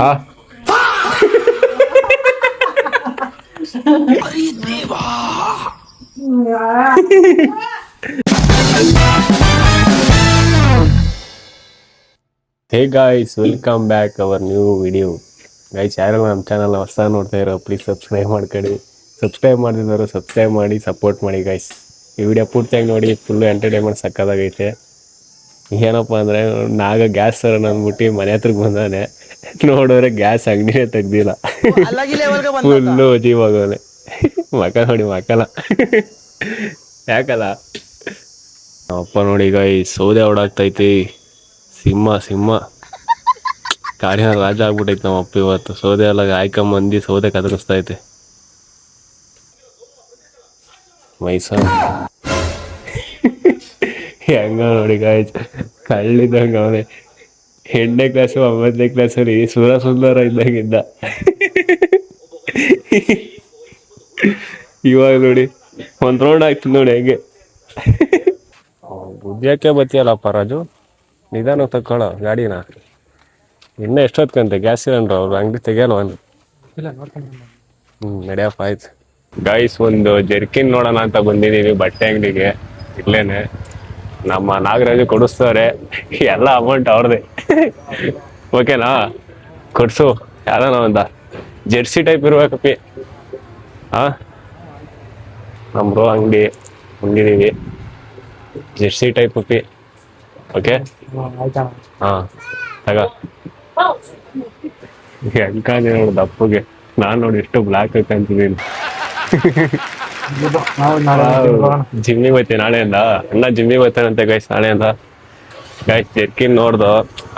ಹಾ hey guys, welcome back our new video. Guys, ಯಾರೆಲ್ಲ ನಮ್ಮ ಚಾನಲ್ ಹೊಸ ನೋಡ್ತಾ ಇರೋ ಪ್ಲೀಸ್ ಸಬ್ಸ್ಕ್ರೈಬ್ ಮಾಡ್ಕೊಳ್ಳಿ. ಸಬ್ಸ್ಕ್ರೈಬ್ ಮಾಡಿದವರು ಸಬ್ಸ್ಕ್ರೈಬ್ ಮಾಡಿ ಸಪೋರ್ಟ್ ಮಾಡಿ ಗೈಸ್. ಈ ವಿಡಿಯೋ ಪೂರ್ತಿಯಾಗಿ ನೋಡಿ, ಫುಲ್ಲು ಎಂಟರ್ಟೈನ್ಮೆಂಟ್ ಸಕ್ಕದಾಗೈತೆ. ಏನಪ್ಪ ಅಂದರೆ ನಾಗ ಗ್ಯಾಸ್ ಸರ್ ಅಂದ್ಬಿಟ್ಟು ಮನೆ ಹತ್ರಕ್ಕೆ ಬಂದಾನೆ. ನೋಡಿದ್ರೆ ಗ್ಯಾಸ್ ಅಂಗಡಿನೇ ತೆಗ್ದಿಲ್ಲ, ಫುಲ್ಲು ಜೀವಾಗವನೆ. ಮಕ ನೋಡಿ ಮಕ್ಕಳ ಯಾಕಲ್ಲ ಅಪ್ಪ ನೋಡಿ ಗೈಸ್, ಸೌದೆ ಓಡಾಗ್ತೈತಿ. ಸಿಂಹ ಕಾಡಿನ ರಾಜ ಆಗ್ಬಿಟ್ಟೈತೆ ನಮ್ಮ ಅಪ್ಪ ಇವತ್ತು. ಸೌದೆ ಎಲ್ಲ ಆಯ್ಕೊಂಬಂದು ಸೌದೆ ಕದಗಿಸ್ತೈತೆ ಮೈಸೂರು. ಹೆಂಗ ನೋಡಿ ಗಾಯ್ಸ್, ಕಳ್ಳಿದಂಗ ಅವನೇ. 8ನೇ ಕ್ಲಾಸು 9ನೇ ಕ್ಲಾಸಲ್ಲಿ ಸುರ ಸುಂದರ ಇದ್ದಂಗಿದ್ದ. ಇವಾಗ ನೋಡಿ ಒಂದ್ ರೌಂಡ್ ಆಯ್ತು ನೋಡಿ ಹೆಂಗೆ. ಬುದ್ಧಿಯಕ್ಕೆ ಬತ್ತಿಯಲ್ಲಪ್ಪ ರಾಜು, ನಿಧಾನ ತಕ್ಕೊಳ್ಳೋ ಗಾಡಿನ. ಇನ್ನೂ ಎಷ್ಟೊತ್ಕಂತೆ ಗ್ಯಾಸ್ ಸಿಲಿಂಡ್ರು ಅವ್ರು ಅಂಗಡಿ ತೆಗಿಯಲ್ವನು? ನಡೆಯಪ್ಪ ಆಯ್ತು. ಗಾಯ್ಸ್, ಒಂದು ಜರ್ಕಿನ್ ನೋಡೋಣ ಅಂತ ಬಂದಿದ್ದೀವಿ ಬಟ್ಟೆ ಅಂಗಡಿಗೆ. ಇಲ್ಲೇನೆ ನಮ್ಮ ನಾಗರಾಜು ಕೊಡಿಸ್ತಾರೆ, ಎಲ್ಲ ಅಮೌಂಟ್ ಅವ್ರದ್ದೇ. ಓಕೆನಾ? ಕೊಡ್ಸು ಯಾವ್ದಾನ ಅಂತ ಜೆರ್ಸಿ ಟೈಪ್ ಇರ್ಬೇಕಪ್ಪಿ. ನಮ್ದು ಅಂಗಡಿ ಬಂದಿದ್ದೀವಿ, ಜೆರ್ಸಿ ಟೈಪ್ ಅಪ್ಪಿ. ಓಕೆ ಹಾಂ ತಗ. ಹೆಂಗಾನೆ ನೋಡು ದಪ್ಪಗೆ, ನಾನು ನೋಡಿ ಎಷ್ಟು ಬ್ಲ್ಯಾಕ್ ಹಾಕಂತಿದ್ದೀನಿ. ಜಿಮ್ಮಿಗೆ ಹೋಯ್ತೆ ನಾಳೆಯಿಂದ, ಅಣ್ಣ ಜಿಮ್ಮಿಗೆ ಹೋಗ್ತಾನಂತೆ ಗೈಸ್ ನಾಳೆಯಿಂದ. ಗೈಸ್ ಜರ್ಕಿನ್ ನೋಡ್ದು,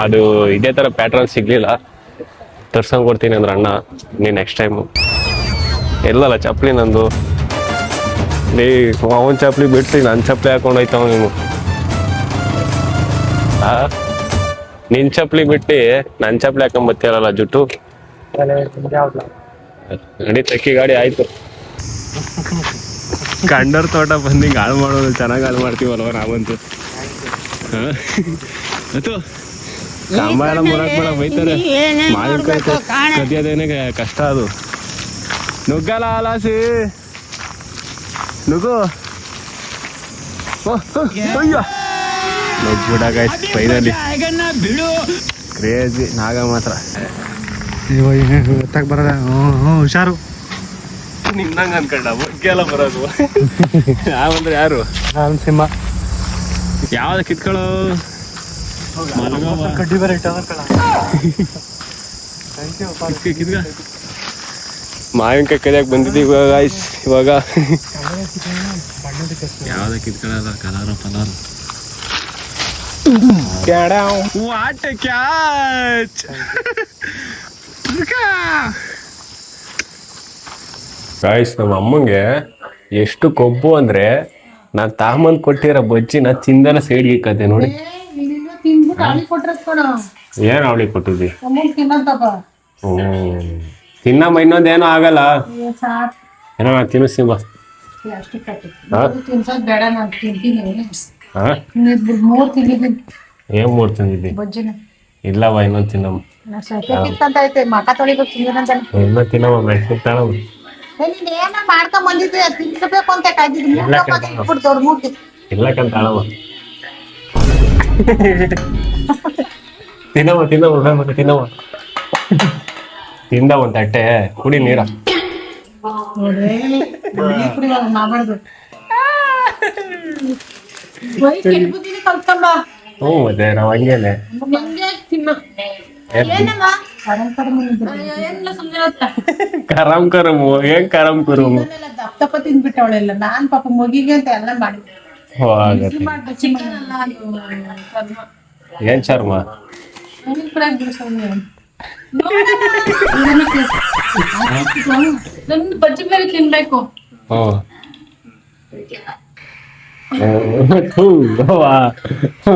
ಅದು ಇದೇ ಥರ ಪ್ಯಾಟ್ರನ್ ಸಿಗ್ಲಿಲ್ಲ, ತರ್ಸ್ಕೊಂಡ್ ಕೊಡ್ತೀನಿ ಅಂದ್ರೆ ಅಣ್ಣ ನೀನು ನೆಕ್ಸ್ಟ್ ಟೈಮು. ಎಲ್ಲಲ್ಲ ಚಪ್ಪಲಿ ನಂದು, ಅವನ ಚಪ್ಪಲಿ ಬಿಟ್ಟು ನನ್ನ ಚಪ್ಪಲಿ ಹಾಕೊಂಡು ಹೋಯ್ತಾವ ನೀನು. ನಿನ್ ಚಪ್ಪಲಿ ಬಿಟ್ಟು ನನ್ನ ಚಪ್ಪಲಿ ಹಾಕೊಂಡ್ ಬತ್ತಿಯಲ್ಲ ಜುಟ್ಟು. ನಡಿ ತಕ್ಕಿ ಗಾಡಿ ಆಯ್ತು. ಕಂಡರ್ ತೋಟ ಬಂದು ಹಾಳು ಮಾಡೋದು, ಚೆನ್ನಾಗಿ ಹಾಳು ಮಾಡ್ತೀವಲ್ವ ನಾವಂತೂ. ಕಂಬ ಎಲ್ಲ ಮುರಾಕ್ ಬೇಡ ಬೈತಾರೆ. ಮಾವಿನಕಾಯಿ ಕದಿಯೋದೇನೆ ಕಷ್ಟ ಅದು. ನುಗ್ಗಲ್ಲ ಹಲಾಸಿ ನುಗ್ಗು. ನುಗ್ಬಿಡ ಗೈಸ್ ಫೈನಲಿ. ಕ್ರೇಜಿ ನಾಗ ಮಾತ್ರ ಗೊತ್ತಾಗ ಬರದ. ಹುಷಾರು ನಿನ್ನಂಗ ಅನ್ಕೊಂಡ ಎಲ್ಲ ಬರೋದು. ನಾವಂದ್ರೆ ಯಾರು? ಸಿಂಹ. ಯಾವ್ದು ಕಿತ್ಕೊಳ್ಳೋ ಕಡ್ಡಿ ಬರ ಮಾವಿನಕಾಯಿ ಕದಿಯಾಕ ಬಂದಿದ್ದೀವಿ ಗಾಯ್ಸ್. ಇವಾಗ ಯಾವ್ದ ಕಿತ್ಕೊಳ್ಳಲ್ಲ, ಕಲರ್ ಪಲರ್. What catch guys. ನಮ್ಮ ಅಮ್ಮಂಗೆ ಎಷ್ಟು ಕೊಬ್ಬು ಅಂದ್ರೆ, ನಾನ್ ತಾಮಂದ್ ಕೊಟ್ಟಿರೋ ಬಜ್ಜಿ ನಾ ತಿಂದನ ಸೈಡ್ಗೆ ಇಕ್ಕತ್ತೆ ನೋಡಿ. ಏನ್ ಅವಳಿ ಕೊಟ್ಟಿದ್ವಿ? ತಿನ್ನಮ್ಮ, ಇನ್ನೊಂದೇನೋ ಆಗಲ್ಲ. ಏನೋ ತಿನ್ನಿಸ್ತೀವ. ಏನ್ 3 ತಿಂದಿದ್ದಿ? ಇಲ್ಲವ, ಇನ್ನೊಂದು ತಿನ್ನಮ್ಮ. ಇನ್ನೊಂದು ತಿನ್ನಮ್ಮ, ಮೆಣಸಿನ ತಾಣಮ್ಮ. ಇಲ್ಲಕ್ಕಂತ ಅಳವ. ತಿನ್ನಮ್ಮ ಮತ್ತೆ ತಿನ್ನಮ್ಮ. ತಿಂದ ಒಂದ್ ತಟ್ಟೆ ಕುಡಿ ನೀರ. ಮತ್ತೆ ನಾವ್ ಹಂಗೇನೆ. ಕರಂ ಕರಮು ಏನ್ ಕರಂ ಕರಮು ದಪ್ಪ ತಿಂದ್ಬಿಟ್ಟವಳೆಲ್ಲ. ನಾನ್ ಪಾಪ ಮಗಿಗೆ ಅಂತ ಎಲ್ಲ ಮಾಡಿ. ಏನ್ ಚರ್ಮ? ಬಜ್ಜಿ ಬೇರೆ ತಿನ್ಬೇಕು.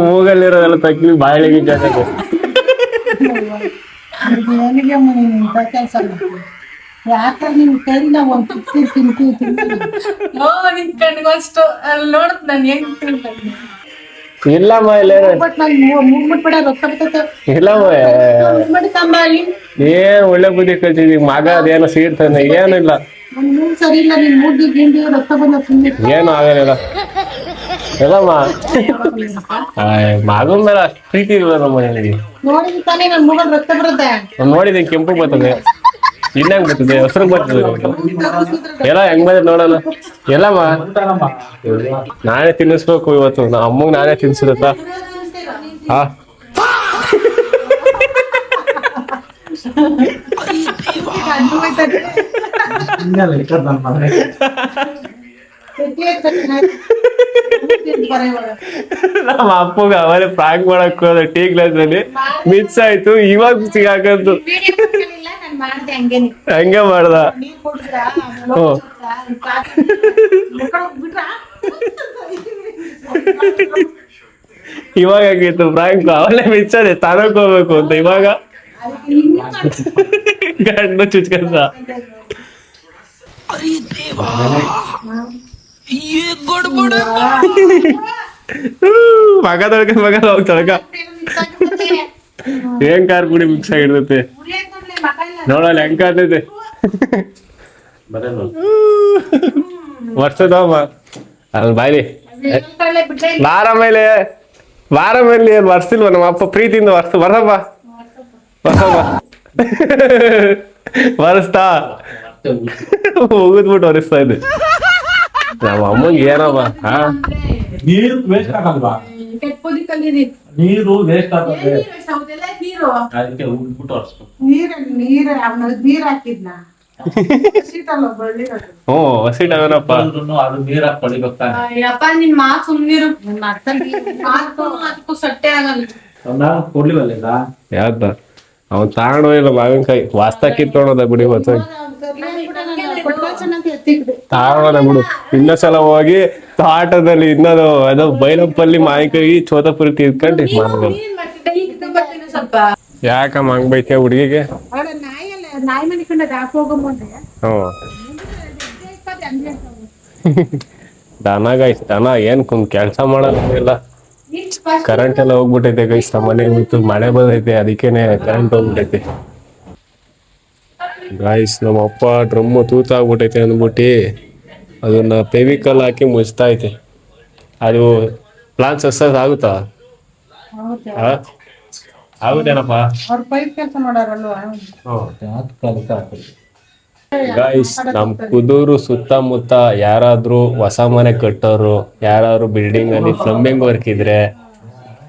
ಮೂಗಲ್ಲಿರೋದೆಲ್ಲ ತಕ್ಕಿ ಬಾಯಿಗೆ ಜಾಗಕ್ಕೆ. ಕೆಲಸ ಯಾಕೆ ನಿಮ್ ಕೈಯಿಂದ ಒಂದ್ ತಿಂತೀವಿ. ನಿನ್ ಕಣ್ಣಿಗೂ ಅಷ್ಟು ಅಲ್ಲಿ ನೋಡತ್ ನಾನು ಹೆಂಗ್ ತಿಂತೀನಿ. ಇಲ್ಲಮ್ಮ ಇಲ್ಲ ಬಟ್ ನಾನ್ ಮುಗ್ಬಿಟ್ಬಿಡ ರೊಕ್ಕ ಬರ್ತೈತೆ ಇಲ್ಲಮ್ಮ ಮಾಡಿ ತಂಬ ಅಲ್ಲಿ ಏನ್ ಒಳ್ಳೆ ಬುದ್ಧಿ ಕಲ್ತಿದೀವಿ ಮಗ ಅದೇನೋ ಸೀಡ್ತಾನೆ ಏನಿಲ್ಲ ನನ್ ಮೂಗ್ ಸರಿ ಇಲ್ಲ ನಿನ್ ಮೂಗಿ ಗಿಂಡಿ ರೊಕ್ಕ ಬಂದ ಏನು ಆಗಲ್ಲ ಎಲ್ಲಮ್ಮ ಮಗನ ಮೇಲೆ ಅಷ್ಟು ಪ್ರೀತಿ ಇಲ್ಲ ನಮ್ಮ ಮನೆಯಲ್ಲಿ ನೋಡಿದ್ ತಾನೇ ನನ್ ಮೂಗಲ್ ರಕ್ತ ಬರುತ್ತೆ ನಾನು ನೋಡಿದೆ ಕೆಂಪು ಬರ್ತದೆ ಇನ್ನಂಗ್ ಬರ್ತದೆ ಹೆಸರು ಬರ್ತದೆ ಎಲ್ಲ ಹೆಂಗ್ ಬಂದ ನೋಡೋಣ ಎಲ್ಲಮ್ಮ ನಾನೇ ತಿನ್ನಿಸ್ಬೇಕು ಇವತ್ತು ನಾ ಅಮ್ಮಗ್ ನಾನೇ ತಿನ್ಸಿರತ್ತ ಹಾ ನಮ್ಮ ಅಪ್ಪಗ ಅವರೇ ಫ್ರಾಂಕ್ ಮಾಡಕ್ ಹೋದ ಟೀ ಗ್ಲಾಸ್ ಅಲ್ಲಿ ಮಿಕ್ಸ್ ಆಯ್ತು ಇವಾಗ ಸಿಗಾಕಂತು ಹಂಗೆ ಮಾಡ್ದ ಇವಾಗ ಆಗಿತ್ತು ಫ್ರಾಂಕ್ ಅವಳೇ ಮಿಕ್ಸ್ ಅದೇ ತನಕ್ ಹೋಗ್ಬೇಕು ಅಂತ ಇವಾಗ ಗಂಡು ಚುಚ್ಕಂದ ಮಗ ತೊಳ್ಕ ಮಗ ಹೋಗ್ ತೊಳ್ಕ ಏನ್ ಕಾರ್ ಪುಡಿ ಮಿಕ್ಸ್ ಆಗಿರ್ತೈತೆ ನೋಡಲ್ಲ ಹೆಂಗ್ ಕಾರ್ತೈತೆ ವರ್ಷದಮ್ಮ ಅಲ್ಲಿ ಬಾಯ್ಲಿ ವಾರ ಮೇಲೆ ಏನ್ ವರ್ಸಿಲ್ವ ನಮ್ಮ ಅಪ್ಪ ಪ್ರೀತಿಯಿಂದ ವರ್ಷಪ್ಪ ವರ್ಸ್ತಾ ಮುಗಿದ್ಬಿಟ್ಟು ಒರೆಸ್ತಾ ಇದ್ದೆ ನಮ್ಮ ಅಮ್ಮಂಗೆ ಏನಮ್ಮ ಹಾ ನೀರು ವೇಸ್ಟ್ ಆಗಲ್ವಾ ನೀರು ವೇಸ್ಟ್ ಆಗ್ತದೆ ಅದಕ್ಕೆ ಉಗ್ಬಿಟ್ಟು ಒರೆಸ್ಬೇಕು ನೀರ್ ಹಾಕಿದ್ನ ಹ್ಞೂ ಹಸಿಟ್ ಅವೇನಪ್ಪ ಅದು ನೀರಾಗಿ ಪಡಿಬೇಕು ತಾನೆ ಯಪ್ಪ ನಿನ್ ಮಾತ್ ಸುಮ್ನಿರು ಅದಕ್ಕೂ ಸಟ್ಟೆ ಆಗಲ್ಲ ನಾವು ಕೊಡ್ಲಿವಲ್ಲ ಯಾವ್ದ ಅವ್ನ್ ತಗೊಂಡು ಇಲ್ಲ ಮಾವಿನಕಾಯಿ ವಾಸ್ತಾ ಕಿತ್ಕೊಂಡೋದ ಬಿಡಿ ಮತ್ತೆ ತಗೊಂಡೋದ ಬಿಡು ಇನ್ನೊಂದ್ಸಲ ಹೋಗಿ ತೋಟದಲ್ಲಿ ಇನ್ನೊಂದು ಅದು ಬೈಲಪ್ಪಲ್ಲಿ ಮಾವಿನಕಾಯಿ ಚೋತಪುರಿ ತಿಳ್ಕೊಂಡು ಮಾಡ್ಬೋದು ಸ್ವಲ್ಪ ಯಾಕಮ್ಮ ಹಂಗ್ ಬೈತೆ ಹುಡುಗಿಗೆ ನಾಯಿ ಮನೆ ಕಂಡ ಹಾಕಿ ಹೋಗಂಬಂದ್ರೆ ಹ್ಞೂ ದನ ಗೈಸ್ ದನ ಏನ್ ಕೆಲ್ಸ ಮಾಡಲ್ಲ ಕರೆಂಟ್ ಎಲ್ಲ ಹೋಗ್ಬಿಟ್ಟೈತೆ ಗೈಸ್ ನಮ್ಮ ಮನೆ ಇವತ್ತು ಮಳೆ ಬಂದೈತೆ ಅದಕ್ಕೇನೆ ಕರೆಂಟ್ ಹೋಗ್ಬಿಟ್ಟೈತೆ ಗೈಸ್ ನಮ್ಮ ಅಪ್ಪ ಡ್ರಮ್ಮು ತೂತಾಗ್ಬಿಟ್ಟೈತೆ ಅಂದ್ಬಿಟ್ಟು ಅದನ್ನ ಫೆವಿಕಲ್ ಹಾಕಿ ಮುಚ್ತಾ ಐತೆ ಅದು ಪ್ಲಾನ್ ಸಕ್ಸಸ್ ಆಗುತ್ತಾ ಆಗುತ್ತೇನಪ್ಪ ಅವ್ರ ಪೈಪ್ ಕೆಲಸ ಮಾಡಾರಲ್ವಾ ಗೈಸ್ ನಮ್ ಕುದೂರು ಸುತ್ತಮುತ್ತ ಯಾರಾದ್ರೂ ಹೊಸ ಮನೆ ಕಟ್ಟೋರು ಯಾರಾದ್ರೂ ಬಿಲ್ಡಿಂಗ್ ಅಲ್ಲಿ ಪ್ಲಂಬಿಂಗ್ ವರ್ಕ್ ಇದ್ರೆ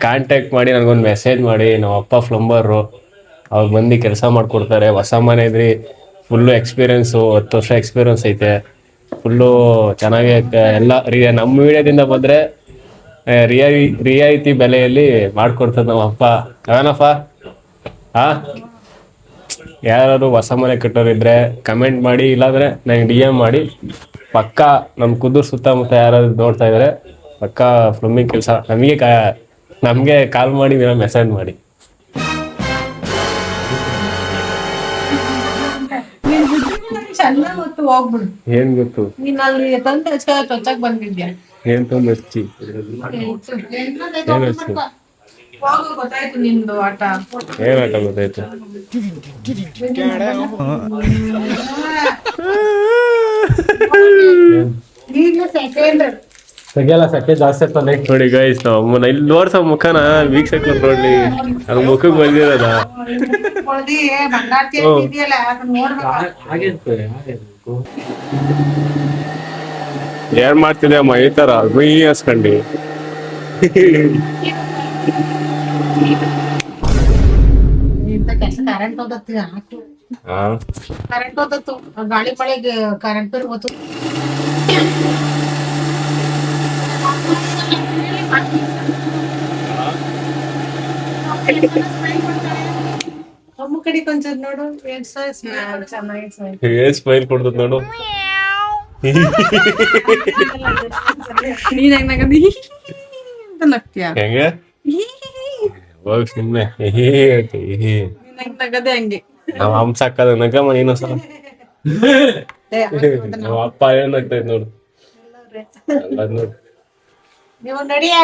ಕಾಂಟ್ಯಾಕ್ಟ್ ಮಾಡಿ ನನಗೊಂದು ಮೆಸೇಜ್ ಮಾಡಿ ನಮ್ಮ ಅಪ್ಪ ಪ್ಲಂಬರು ಅವ್ರು ಬಂದು ಕೆಲಸ ಮಾಡ್ಕೊಡ್ತಾರೆ. ಹೊಸ ಮನೆ ಇದ್ರಿ ಫುಲ್ಲು ಎಕ್ಸ್ಪೀರಿಯನ್ಸು 10 ವರ್ಷ ಎಕ್ಸ್ಪೀರಿಯನ್ಸ್ ಐತೆ. ಫುಲ್ಲು ಚೆನ್ನಾಗಿ ಎಲ್ಲ ನಮ್ಮ ವಿಡಿಯೋದಿಂದ ಬಂದರೆ ರಿಯಾಯಿತಿ ಬೆಲೆಯಲ್ಲಿ ಮಾಡ್ಕೊಡ್ತದೆ ನಮ್ಮ ಅಪ್ಪ. ಏನಪ್ಪ ಯಾರು ಹೊಸ ಮನೆ ಕಟ್ಟೋರಿದ್ರೆ ಕಮೆಂಟ್ ಮಾಡಿ, ಇಲ್ಲಾಂದರೆ ನಂಗೆ DM ಮಾಡಿ. ಪಕ್ಕ ನಮ್ಮ ಕುದೂರು ಸುತ್ತಮುತ್ತ ಯಾರಾದ್ರು ನೋಡ್ತಾ ಇದ್ದಾರೆ ಪಕ್ಕ ಪ್ಲಂಬಿಂಗ್ ಕೆಲಸ ನಮಗೆ ಕಾಲ್ ಮಾಡಿ ಮೆಸೇಜ್ ಮಾಡಿ. ಚೆನ್ನಾಗಿ ಗೊತ್ತು ಹೋಗ್ಬಿಡು. ಏನ್ ಗೊತ್ತು? ನೀನ್ ಅಲ್ಲಿ ತಂದು ಚೊಚ್ಚಕ್ ಬಂದಿದ್ಯಾ? ಏನ್ ತಂದು ಹಚ್ಚಿ ಹೋಗು, ಗೊತ್ತಾಯ್ತು ನಿಂದು ಆಟ. ಏನ್ ಆಟ ಗೊತ್ತಾಯ್ತು? ತೆಗಿಯಲ್ಲ, ಸೆಕೆ ಜಾಸ್ತಿ ಇರ್ತದೆ. ನೋಡಿ ಗೈಸ್, ಅಮ್ಮನ ಇಲ್ಲಿ ನೋಡ್ಸ ಮುಖನ ವೀಕ್ಷಕ ನೋಡ್ಲಿ, ಅದು ಮುಖಕ್ಕೆ ಬಂದಿರೋದ. ಏನ್ ಮಾಡ್ತಿದ್ದೆ ಅಮ್ಮ ಈ ತರ ಹಸ್ಕಂಡಿ? ಕರೆಂಟ್ ಹೋದತ್ತು ಹಾಕು. ಕರೆಂಟ್ ಹೋದತ್ತು, ಗಾಳಿ ಮಳೆಗೆ ಕರೆಂಟ್ ಹೋತು. ಅಮ್ಮ ಕಡೆ ಕೊಂಚ ನೋಡು, ಚೆನ್ನಾಗಿ ಸ್ಮೈಲ್ ಕೊಡ್ತದ ನೋಡು. ನೀನ್ ಹೆಂಗ್ ನಗದಿ ಅಂತ ನಗ್ತೀಯ? ಹೆಂಗೆ ಹೋಗಿ ಸುಮ್ನೆ ನೀನ್ ಹೆಂಗ್ ನಗದೆ ಹಂಗೆ. ನಾವ್ ಹಂಸ ಹಾಕದ ನಗಮ್ಮ ಇನ್ನೊಂದ್ಸಲ. ನಮ್ಮ ಅಪ್ಪ ಏನ್ ಆಗ್ತೈತ್ ನೋಡು, ಅದ್ ನೋಡು. ನೀವು ನಡಿಯ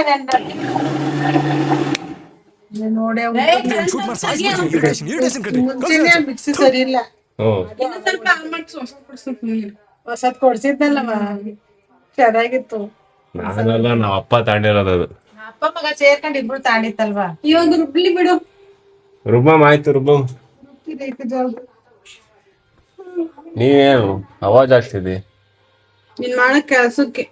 ನೋಡೇ ಮುಂಚೆನೆ ಮಿಕ್ಸಿ ಸರಿ ಇಲ್ಲ. ಸ್ವಲ್ಪ ಮಾಡ್ಸು ಹೊಸದ್ ಕೊಡ್ಸಿದ್ನಲ್ಲವ ಚೆನ್ನಾಗಿತ್ತು. ನಾನಲ್ಲ ನಾವ್ ಅಪ್ಪ ತಾಂಡಿರೋದು ಅದು. ಅಪ್ಪ ಮಗ ಸೇರ್ಕೊಂಡು ಇಬ್ರು ತಾಂಡಿತ್ತಲ್ವಾ. ಇವಾಗ ರುಬ್ಲಿ ಬಿಡು. ರುಬ್ಬಮ್ ಆಯ್ತು ರುಬ್ಬಮ್. ನೀವೇನು ಅವಾಜ್ ಆಗ್ತಿದೆ? ನೀನ್ ಮಾಡೋ ಕೆಲ್ಸಕ್ಕೆ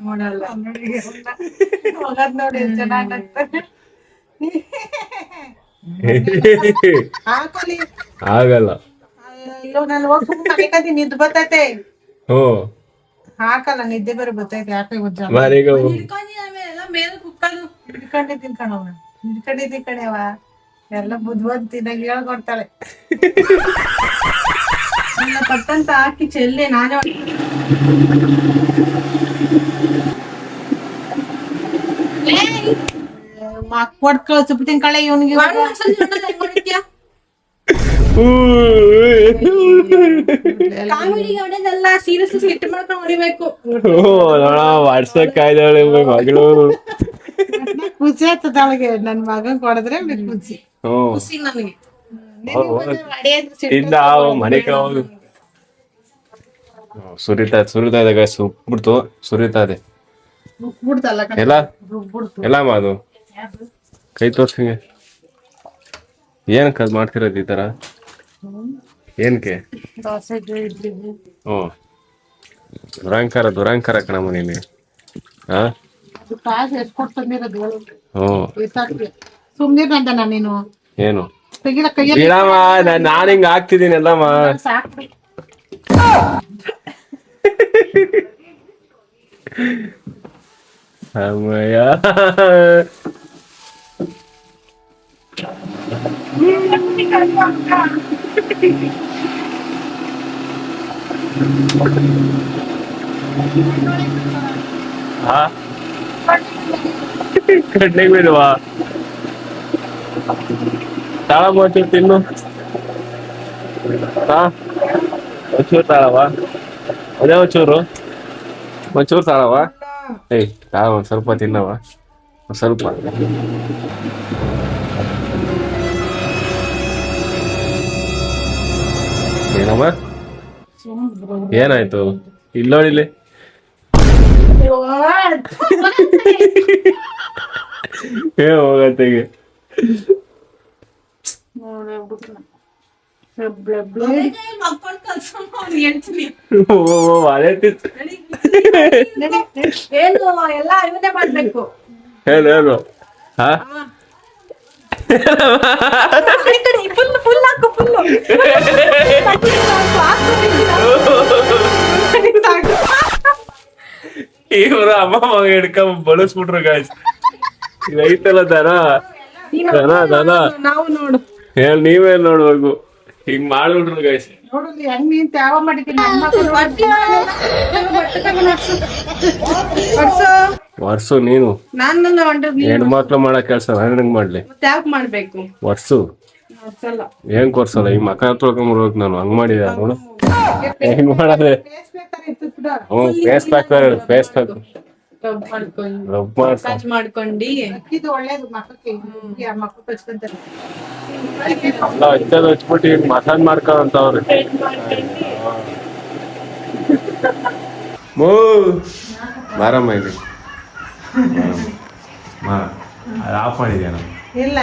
ನೋಡಲ್ಲ ಮಗದ್ ನೋಡಿ ಚೆನ್ನಾಗ್ತದೆ. ಹಾಕೋಲಿ ಆಗಲ್ಲ. ಅಯ್ಯೋ ನಾನು ಹೋಗ್ಬಿಟ್ಟು ಮನೆಕದಿ ನಿದ್ದೆ ಬರ್ತೈತೆ. ಹಾಕಲ್ಲ ನಿದ್ದೆ ಬೇರೆ ಬರ್ತೈತೆ. ಯಾಕೆ ಗೊತ್ತ ಮೇಲೆ ಕುಕ್ಕದು ಹಿಡ್ಕೊಂಡಿದ್ದೀನಿ ಕಣವ, ಹಿಡ್ಕೊಂಡಿದ್ದೀನಿ ಕಣವ. ಎಲ್ಲ ಬುದ್ಧಿವಂತಿನಾಗ ಹೇಳ್ಕೊಡ್ತಾಳೆ. ಪಟ್ಟಂತ ಹಾಕಿ ಚೆಲ್ಲೆ ನಾನೇ ಕೊಡ್ ಕಳ್ಸ್ಬಿಟ್ಟಿನ ಕಳೆ ಇವನಿಗೆ. ಕಾಮಿಡಿಗೆ ಹೊಡೆದಲ್ಲ, ಸೀರಿಯಸ್ ಸಿಟ್ಟು ಮಾಡ್ಕೊಂಡು ಹೊಡಿಬೇಕು. ವಾಟ್ಸಪ್ ಕಾಯ್ದಾಳೆ ಮಗಳು. ಖುಷಿ ಆಗ್ತದ ಅವಳಿಗೆ. ನನ್ ಮಗನ್ ಕೊಡದ್ರೆ ಖುಷಿ ಖುಷಿ ನನಗೆ. ಮನೆ ಸುರಿತಾ ಇದೆ ಸುಟ್ಬಿಡ್ತು. ಸುರಿತಾ ಇದೆ ಎಲ್ಲ ಎಲ್ಲಮ್ಮ. ಅದು ಕೈ ತೋರ್ಸಂಗೆ ಏನಕ್ಕೆ ಅದ್ ಮಾಡ್ತಿರೋದು ಈ ತರ? ಏನಕ್ಕೆ? ದುರಂಕಾರ ಕಣಮ್ಮ ನೀನು. ಸುಮ್ನಿರ್ ನಂದನ ನೀನು. ಏನು ಬಿಡಮ್ಮ, ನಾನು ಹಿಂಗ ಆಗ್ತಿದ್ದೀನಿ ಎಲ್ಲಮ್ಮ. ಅಮ್ಮಯ್ಯ ಕಡ್ಲೆಗೆ ಬಿಡುವಾ? ತಾಳ ಒಂಚೂರು ತಿನ್ನು. ಒಂಚೂರು ತಾಳವ, ಅದೇ ಒಂಚೂರು ತಾಳವ. ಏಯ್ ತಾಳ ಒಂದ್ ಸ್ವಲ್ಪ ತಿನ್ನವ, ಸ್ವಲ್ಪ. ಏನಮ್ಮ ಏನಾಯ್ತು? ಇಲ್ಲಿ ನೋಡಿಲಿ. ಹೋಗತ್ತೆಗೆ ಏನು ಎಲ್ಲ ಇವನೇ ಮಾಡ್ಬೇಕು. ಹೇಳು. ಫುಲ್ ಹಾಕು ಫುಲ್ಲು. ಇವ್ರು ಅಮ್ಮ ಮಗ ಹಿಡ್ಕೊಂಡ್ ಬಳಸ್ಬಿಟ್ರು ಗಾಯ್ಸ್. ಇದೈತಲ್ಲ ದನ. ನಾವು ನೋಡು ಹೇಳಿ ನೀವೇ ನೋಡ್ಬೇಕು. ಹಿಂಗ್ ಮಾಡ್ಬಿಟ್ರು ಗಾಯ್ಸ್. ನೋಡುದು ಹೆಂಗ್ ನೀನ್ ತ್ಯಾವ ಮಾಡಿದ್ದೀನಿ. ವರ್ಷು ನೀನು ಹೆಣ್ಮಕ್ಳು ಮಾಡೋ ಕೆಲ್ಸ ನಾನು ಮಾಡ್ಲಿ? ಯಾಕೆ ಮಾಡ್ಬೇಕು? ವರ್ಷು ಏನ್ ಕೊರ್ಸಲ್ಲ. ಈ ಮಕ ತೊಳ್ಕೊಂಡ್ಬಿಡ್ಬೇಕು ನಾನು. ಹಂಗ್ ಮಾಡಿದ ನೋಡು ಹೆಂಗ್ ಮಾಡದೆ. ಫೇಸ್ ಪ್ಯಾಕ್ ರಬ್ ಮಾಡ್ಕೊಂಡು ಇದು ಒಳ್ಳೇದು ಮಕ್ಕಳಿಗೆ. ಮಕ್ಕಳು ಹಚ್ಕೊಂತಾರೆ. ಹಚ್ಬಿಟ್ಟು ಈಗ ಮಸಾಜ್ ಮಾಡ್ಕೊಂತವ್ರಿ. ಬಾರಮ್ಮ ಇಲ್ಲಿ ಆಫ್ ಮಾಡಿದ್ಯಾ? ಇಲ್ಲ,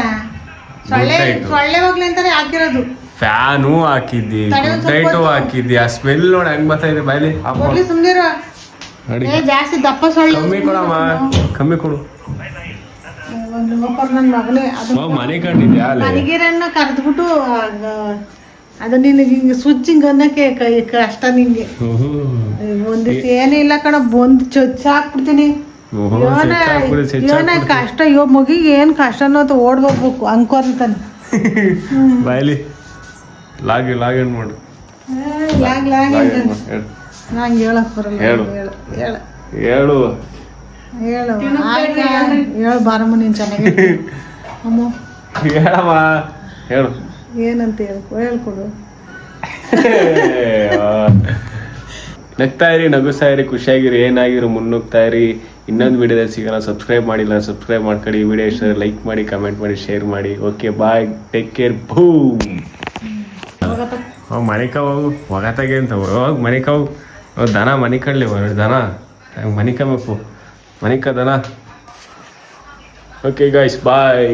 ಸೊಳ್ಳೆ ಹೋಗ್ಲಿ ಅಂತಾನೆ ಹಾಕಿರೋದು. ಫ್ಯಾನು ಹಾಕಿದ್ದಿ, ಲೈಟು ಹಾಕಿದ್ದಿ. ಆ ಸ್ಮೆಲ್ ನೋಡಿ ಹೆಂಗ್ ಬರ್ತಾ ಇದೆ ಬಾಯ್ಲಿ. ಸುಮ್ನಿರು. ಜಾಸ್ತಿ ದಪ್ಪ ಸೊಳ್ಳೆ. ಕಮ್ಮಿ ಕೊಡು. ನನ್ ಮಗನೇ ಮನೆ ಕಂಡಿದ್ಯಾ? ಮನೆಗೀರನ್ನ ಕರೆದ್ಬಿಟ್ಟು ಅದು ನಿನಗೆ ಹಿಂಗ ಸ್ವಿಚ್ ಹಿಂಗ ಅನ್ನಕ್ಕೆ ಕಷ್ಟ ನಿಂಗೆ. ಒಂದಿಷ್ಟು ಏನೇ ಇಲ್ಲ ಕಣ, ಬಂದು ಚೊಚ್ಚ ಹಾಕ್ಬಿಡ್ತೀನಿ. ಏನ ಕಷ್ಟ. ಅಯ್ಯೋ ಮಗಿಗೆ ಏನ್ ಕಷ್ಟ ಅನ್ನೋದು ಓಡ್ಬೇಕು ಅಂದ್ಕೊಂತಾನೆ. ಬಾಯ್ಲಿ ಲಾಗಿ ಮಾಡು. ನಂಗೆ ಹೇಳಕ್ ಬರಲ್ಲ. ಹೇಳು ಬಾರಮ್ಮ, ನೀನ್ ಚೆನ್ನಾಗಿ ಅಮ್ಮ. ಹೇಳಮ್ಮ, ಹೇಳು ಏನಂತ ಹೇಳ್ಕೊಡು. ನಗ್ತಾ ಇರಿ, ನಗುಸ್ತಾ ಇರಿ, ಖುಷಿಯಾಗಿರಿ, ಏನಾಗಿರು ಮುನ್ನುಗ್ತಾ ಇರಿ. ಇನ್ನೊಂದು ವಿಡಿಯೋದಲ್ಲಿ ಸಿಗೋಣ. ಸಬ್ಸ್ಕ್ರೈಬ್ ಮಾಡಿಲ್ಲ ಸಬ್ಸ್ಕ್ರೈಬ್ ಮಾಡ್ಕೊಳ್ಳಿ. ವಿಡಿಯೋ ಇಷ್ಟ ಲೈಕ್ ಮಾಡಿ, ಕಮೆಂಟ್ ಮಾಡಿ, ಶೇರ್ ಮಾಡಿ. Okay bye, take care, boom. ಮನಿಕ ಹೋಗು, ಒಗತಾಗೆ ಅಂತ ಹೋಗಿ ಮನಿಕ ಹೋಗು. ದನ ಮನಿ ಕಡ್ಲಿ ದನ ಮನಿಕಬೇಕು, ಮನಿಕ ದನ. ಓಕೆ ಗಾಯ್ಸ್, ಬಾಯ್.